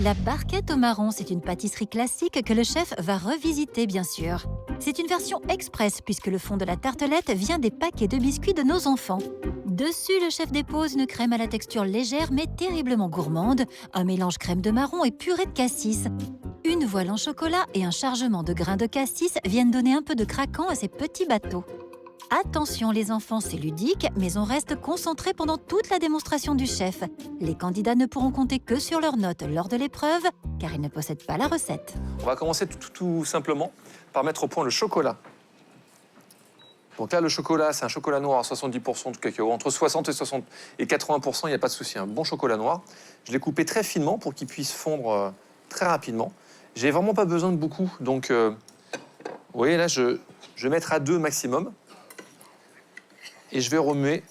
La barquette au marron, c'est une pâtisserie classique que le chef va revisiter, bien sûr. C'est une version express puisque le fond de la tartelette vient des paquets de biscuits de nos enfants. Dessus, le chef dépose une crème à la texture légère mais terriblement gourmande, un mélange crème de marron et purée de cassis. Une voile en chocolat et un chargement de grains de cassis viennent donner un peu de craquant à ces petits bateaux. Attention les enfants, c'est ludique, mais on reste concentré pendant toute la démonstration du chef. Les candidats ne pourront compter que sur leurs notes lors de l'épreuve, car ils ne possèdent pas la recette. On va commencer tout simplement par mettre au point le chocolat. Donc là, le chocolat, c'est un chocolat noir à 70% de cacao. Entre 60 et 80%, il n'y a pas de souci. Un bon chocolat noir. Je l'ai coupé très finement pour qu'il puisse fondre très rapidement. J'ai vraiment pas besoin de beaucoup. Donc, vous voyez, là, je vais mettre à 2 maximum. Et je vais remuer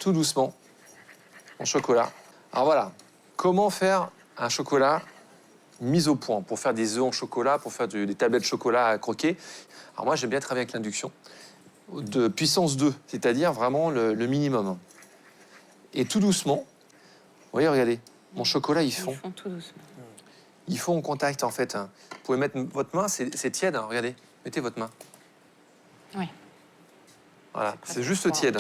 tout doucement mon chocolat. Alors voilà, comment faire un chocolat mis au point pour faire des œufs en chocolat, pour faire des tablettes de chocolat à croquer. Alors moi, j'aime bien travailler avec l'induction de puissance 2, c'est-à-dire vraiment le minimum. Et tout doucement, vous voyez, regardez, mon chocolat, il fond. Ils font tout doucement. Il fond en contact, en fait. Vous pouvez mettre votre main, c'est tiède, hein, regardez. Mettez votre main. Oui. Voilà, c'est juste tiède.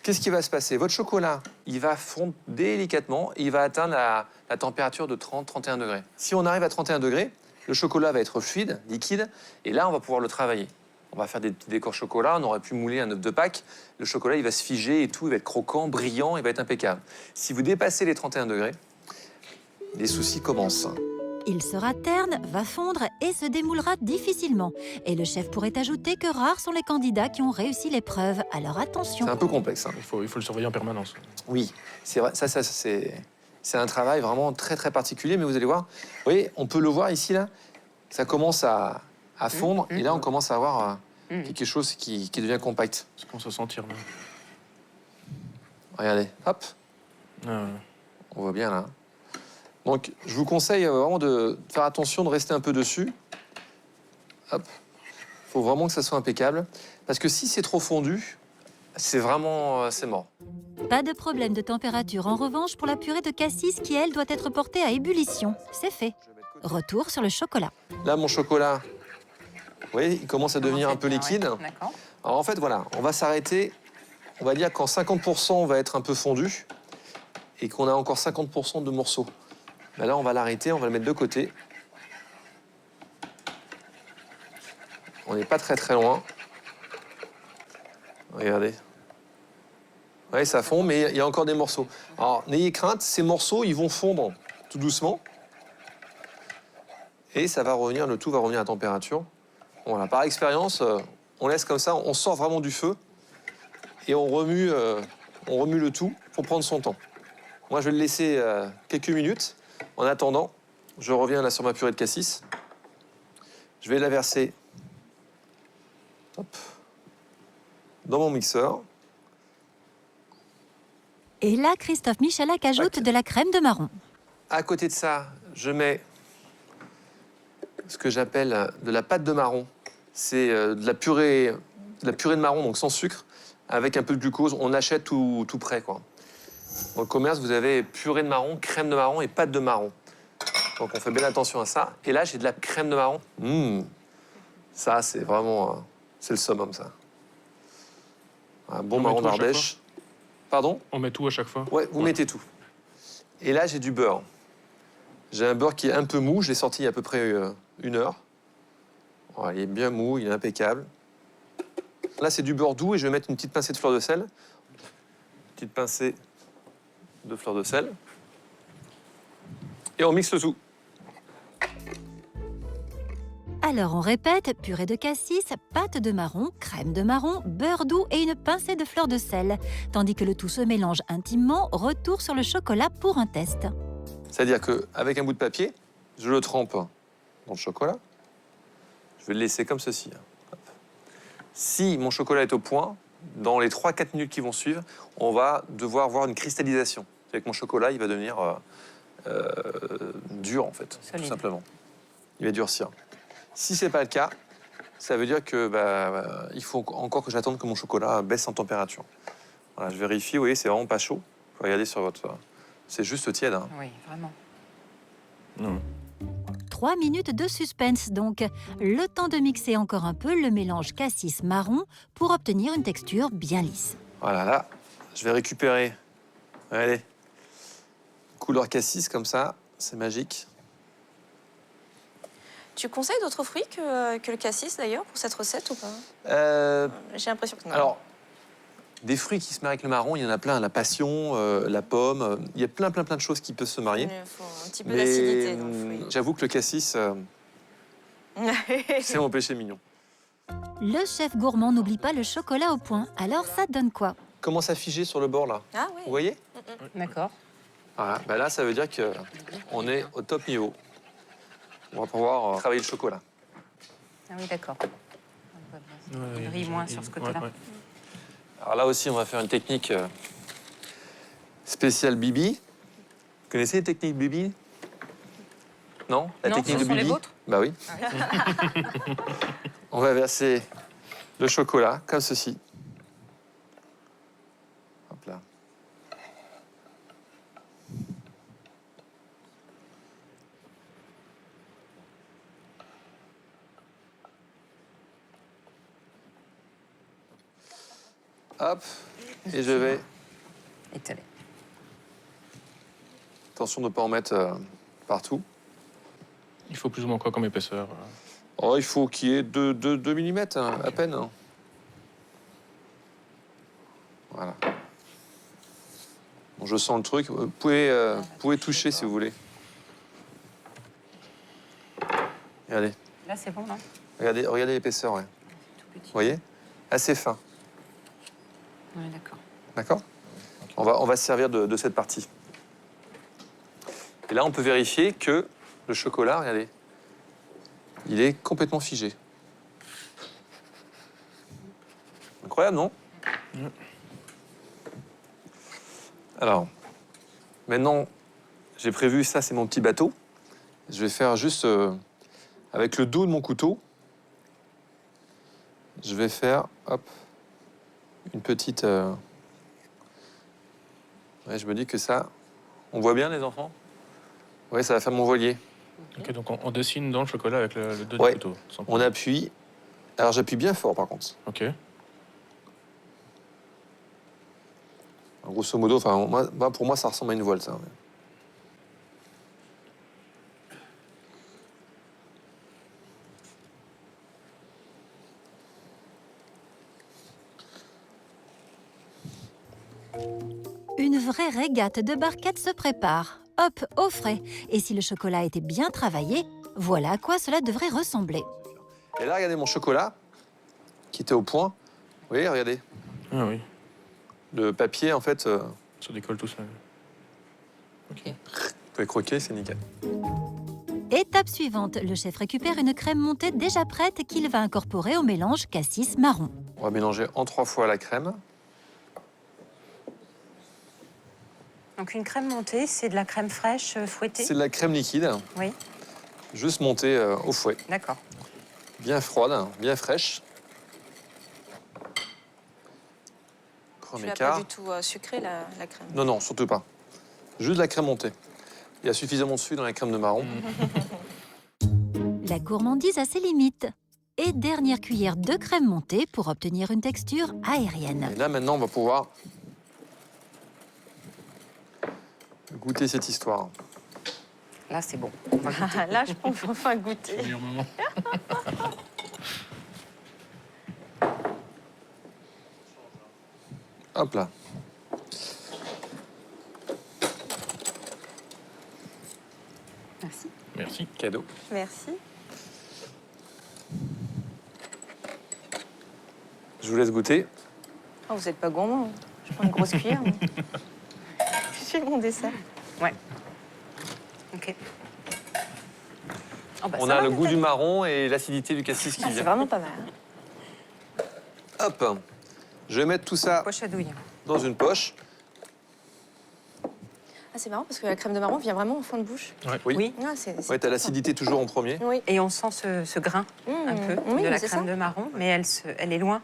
Qu'est-ce qui va se passer? Votre chocolat, il va fondre délicatement et il va atteindre la température de 30-31 degrés. Si on arrive à 31 degrés, le chocolat va être fluide, liquide, et là, on va pouvoir le travailler. On va faire des petits décors chocolat, on aurait pu mouler un œuf de Pâques. Le chocolat, il va se figer et tout, il va être croquant, brillant, il va être impeccable. Si vous dépassez les 31 degrés, les soucis commencent. Il sera terne, va fondre et se démoulera difficilement. Et le chef pourrait ajouter que rares sont les candidats qui ont réussi l'épreuve, alors attention. C'est un peu complexe. Hein. Il faut le surveiller en permanence. Oui, c'est vrai, c'est un travail vraiment très particulier, mais vous allez voir, vous voyez, on peut le voir ici, là, ça commence à fondre, et là, on commence à avoir quelque chose qui devient compact. Ça commence à sentir, là. Regardez, hop, on voit bien, là. Donc, je vous conseille vraiment de faire attention, de rester un peu dessus. Hop, il faut vraiment que ça soit impeccable, parce que si c'est trop fondu, c'est vraiment, c'est mort. Pas de problème de température en revanche pour la purée de cassis qui, elle, doit être portée à ébullition. C'est fait. Retour sur le chocolat. Là, mon chocolat, vous voyez, il commence à devenir un peu liquide. Ouais. D'accord. Alors en fait, voilà, on va s'arrêter, on va dire quand 50% va être un peu fondu et qu'on a encore 50% de morceaux. Ben là, on va l'arrêter, on va le mettre de côté. On n'est pas très loin. Regardez. Oui, ça fond, mais il y a encore des morceaux. Alors, n'ayez crainte, ces morceaux, ils vont fondre tout doucement. Et ça va revenir, le tout va revenir à température. Voilà, par expérience, on laisse comme ça, on sort vraiment du feu et on remue le tout pour prendre son temps. Moi, je vais le laisser quelques minutes. En attendant, je reviens là sur ma purée de cassis. Je vais la verser hop, dans mon mixeur. Et là, Christophe Michalak ajoute de la crème de marron. À côté de ça, je mets ce que j'appelle de la pâte de marron. C'est de la purée de marron, donc sans sucre, avec un peu de glucose. On achète tout prêt, quoi. Dans le commerce, vous avez purée de marron, crème de marron et pâte de marron. Donc on fait bien attention à ça. Et là, j'ai de la crème de marron. Ça, c'est vraiment... c'est le summum, ça. Un bon marron d'Ardèche. Pardon? On met tout à chaque fois? Ouais, vous mettez tout. Et là, j'ai du beurre. J'ai un beurre qui est un peu mou. Je l'ai sorti il y a à peu près 1 heure. Voilà, il est bien mou, il est impeccable. Là, c'est du beurre doux et je vais mettre une petite pincée de fleur de sel. Petite pincée de fleur de sel. Et on mixe le tout. Alors on répète, purée de cassis, pâte de marron, crème de marron, beurre doux et une pincée de fleur de sel. Tandis que le tout se mélange intimement, retour sur le chocolat pour un test. C'est-à-dire qu'avec un bout de papier, je le trempe dans le chocolat. Je vais le laisser comme ceci. Hop. Si mon chocolat est au point, dans les 3-4 minutes qui vont suivre, on va devoir voir une cristallisation. C'est-à-dire que mon chocolat, il va devenir dur, en fait, Solide. tout simplement. Il va durcir. Si ce n'est pas le cas, ça veut dire que il faut encore que j'attende que mon chocolat baisse en température. Voilà, je vérifie, vous voyez, c'est vraiment pas chaud. Regardez sur votre... C'est juste tiède. Hein. Oui, vraiment. Non. 3 minutes de suspense donc. Le temps de mixer encore un peu le mélange cassis marron pour obtenir une texture bien lisse. Voilà, là, je vais récupérer. Allez. Couleur cassis comme ça, c'est magique. Tu conseilles d'autres fruits que le cassis d'ailleurs pour cette recette ou pas? J'ai l'impression que non. Alors, des fruits qui se marient avec le marron, il y en a plein. La passion, la pomme, il y a plein de choses qui peuvent se marier. Il faut un petit peu d'acidité dans le fruit. J'avoue que le cassis, c'est mon péché mignon. Le chef gourmand n'oublie pas le chocolat au point. Alors ça donne quoi? Commence à figer sur le bord là. Ah oui. Vous voyez? D'accord. Voilà, bah là, ça veut dire qu'on est au top niveau. On va pouvoir travailler le chocolat. Ah oui, d'accord. Il brille moins sur ce côté-là. Ouais. Alors là aussi, on va faire une technique spéciale Bibi. Vous connaissez les techniques Bibi? Non? La Non, technique ce de sont les Bibi? vôtres? Bah oui. On va verser le chocolat comme ceci. Hop là. Hop, et je vais... Étalé. Attention de ne pas en mettre partout. Il faut plus ou moins quoi comme épaisseur? Oh, il faut qu'il y ait 2 mm, hein, à peine. Hein. Voilà. Bon, je sens le truc. Vous pouvez toucher si vous voulez. Regardez. Là, c'est bon, là? Regardez l'épaisseur, ouais. Tout petit. Vous voyez? Assez fin. Oui, d'accord. D'accord? On va se servir de cette partie. Et là, on peut vérifier que le chocolat, regardez, il est complètement figé. Incroyable, non? Alors, maintenant, j'ai prévu, ça, c'est mon petit bateau. Je vais faire juste, avec le dos de mon couteau, je vais faire, hop, une petite... Ouais, je me dis que ça... On voit bien, les enfants? Oui, ça va faire mon voilier. Ok, donc on dessine dans le chocolat avec le dos Ouais. du couteau. Tout On simplement. appuie. Alors, j'appuie bien fort, par contre. Ok. Grosso modo, enfin, pour moi, ça ressemble à une voile, ça. Une vraie régate de barquettes se prépare. Hop, au frais. Et si le chocolat était bien travaillé, voilà à quoi cela devrait ressembler. Et là, regardez mon chocolat, qui était au point. Vous voyez, regardez. Ah oui, Le papier, en fait, vous ça décolle tout seul. Ok. pouvez croquer, c'est nickel. Étape suivante, le chef récupère une crème montée déjà prête qu'il va incorporer au mélange cassis marron. On va mélanger en 3 fois la crème. Donc, une crème montée, c'est de la crème fraîche fouettée? C'est de la crème liquide, Oui, juste montée au fouet. d'accord. Bien froide, bien fraîche. Tu Premier l'as pas quart. du tout sucré la crème. Non, non, surtout pas. Juste la crème montée. Il y a suffisamment de sucre dans la crème de marron. La gourmandise a ses limites. Et dernière cuillère de crème montée pour obtenir une texture aérienne. Et là, maintenant, on va pouvoir goûter cette histoire. Là, c'est bon. On va goûter. Là, je pense qu'on va enfin goûter. Meilleur moment. Hop là. Merci. Merci. Cadeau. Merci. Je vous laisse goûter. Oh, vous n'êtes pas gourmand. Je prends une grosse cuillère. J'ai mon dessert. Ouais. Ok. Oh, bah, On ça a va, le goût Nathalie. du marron et l'acidité du cassis qui Ah, c'est vient. vraiment pas mal. Hop. Je vais mettre tout ça Poche à douille. dans une poche. Ah, c'est marrant parce que la crème de marron vient vraiment au fond de bouche. Oui. Oui. Ah, c'est Ouais, t'as top, ça. l'acidité toujours en premier. Oui. Et on sent ce grain un peu oui, de la c'est crème ça. de marron, mais elle est loin.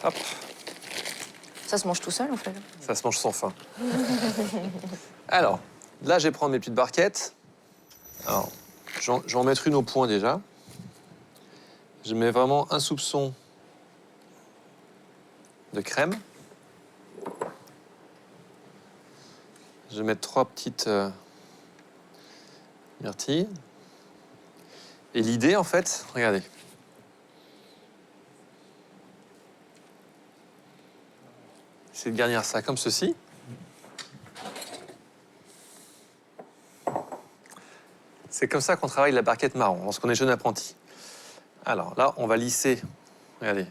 Hop. Ça se mange tout seul, en fait. Ça se mange sans fin. Alors, là, je vais prendre mes petites barquettes. Alors, je vais en mettre une au point déjà. Je mets vraiment un soupçon de crème. Je vais mettre 3 petites myrtilles. Et l'idée, en fait, regardez. C'est de garnir ça comme ceci. C'est comme ça qu'on travaille la barquette marron, lorsqu'on est jeune apprenti. Alors là, on va lisser. Regardez.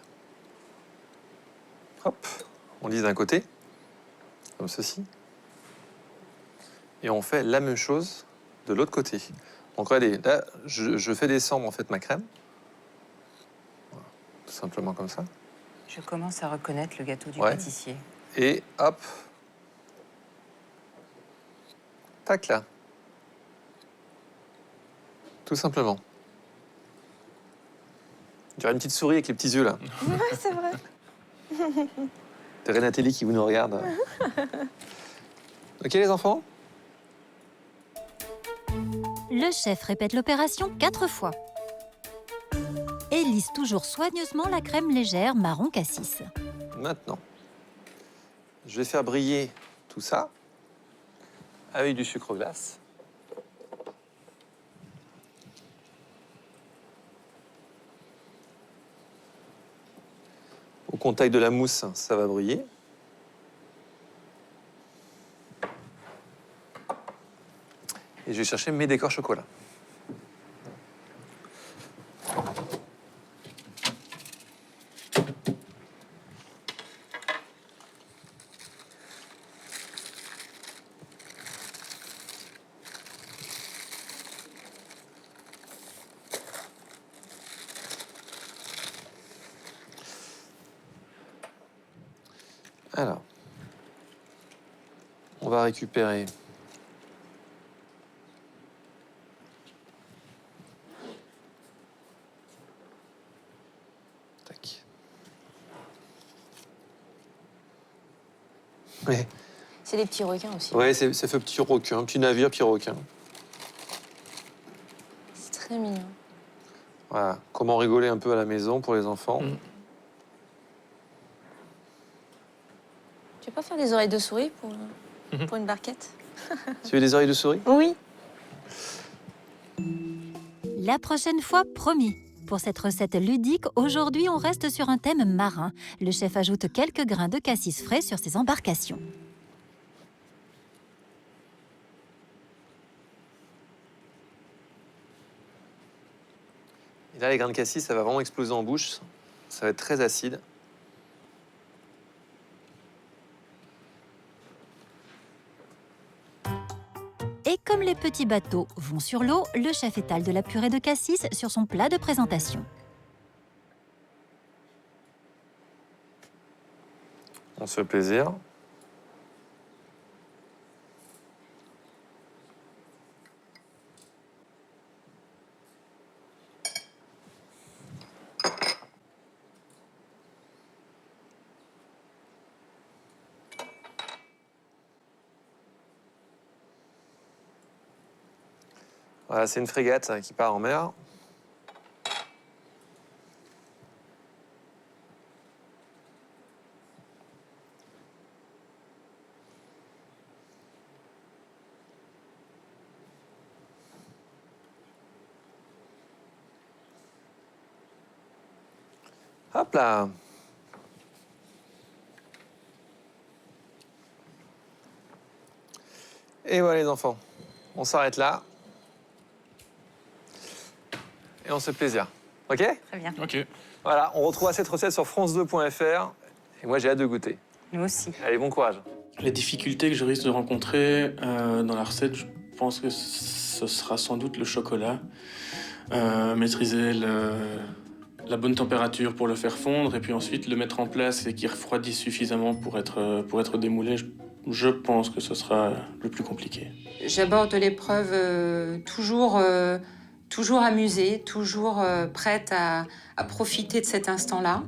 Hop, on lisse d'un côté, comme ceci. Et on fait la même chose de l'autre côté. Donc regardez, là, je fais descendre en fait ma crème. Voilà, tout simplement comme ça. Je commence à reconnaître le gâteau du Ouais. pâtissier. Et hop. Tac là. Tout simplement. Il y aurait une petite souris avec les petits yeux là. Ouais, c'est vrai. C'est Renatelli qui vous nous regarde. Ok les enfants? Le chef répète l'opération 4 fois. Et lisse toujours soigneusement la crème légère marron cassis. Maintenant, je vais faire briller tout ça avec du sucre glace. Au contact de la mousse, ça va briller. Et je vais chercher mes décors chocolat. Alors, on va récupérer tac. Ouais, C'est des petits requins aussi. ouais, ça fait petit requin, petit navire, petit requin. C'est très mignon. Voilà, comment rigoler un peu à la maison pour les enfants. Tu veux pas faire des oreilles de souris pour une barquette? Tu veux des oreilles de souris? Oui. La prochaine fois, promis. Pour cette recette ludique, aujourd'hui, on reste sur un thème marin. Le chef ajoute quelques grains de cassis frais sur ses embarcations. Et là, les grains de cassis, ça va vraiment exploser en bouche. Ça va être très acide. Et comme les petits bateaux vont sur l'eau, le chef étale de la purée de cassis sur son plat de présentation. On se fait plaisir. Voilà, c'est une frégate qui part en mer. Hop là. Et voilà les enfants, on s'arrête là. Et on se fait plaisir. Ok? Très bien. Ok. Voilà, on retrouvera cette recette sur france2.fr. Et moi, j'ai hâte de goûter. Nous aussi. Allez, bon courage. Les difficultés que je risque de rencontrer dans la recette, je pense que ce sera sans doute le chocolat. Maîtriser la bonne température pour le faire fondre et puis ensuite le mettre en place et qu'il refroidisse suffisamment pour être démoulé. Je pense que ce sera le plus compliqué. J'aborde l'épreuve toujours amusée, toujours prête à profiter de cet instant-là.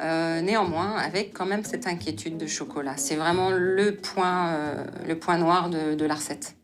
Néanmoins, avec quand même cette inquiétude de chocolat. C'est vraiment le point noir de la recette.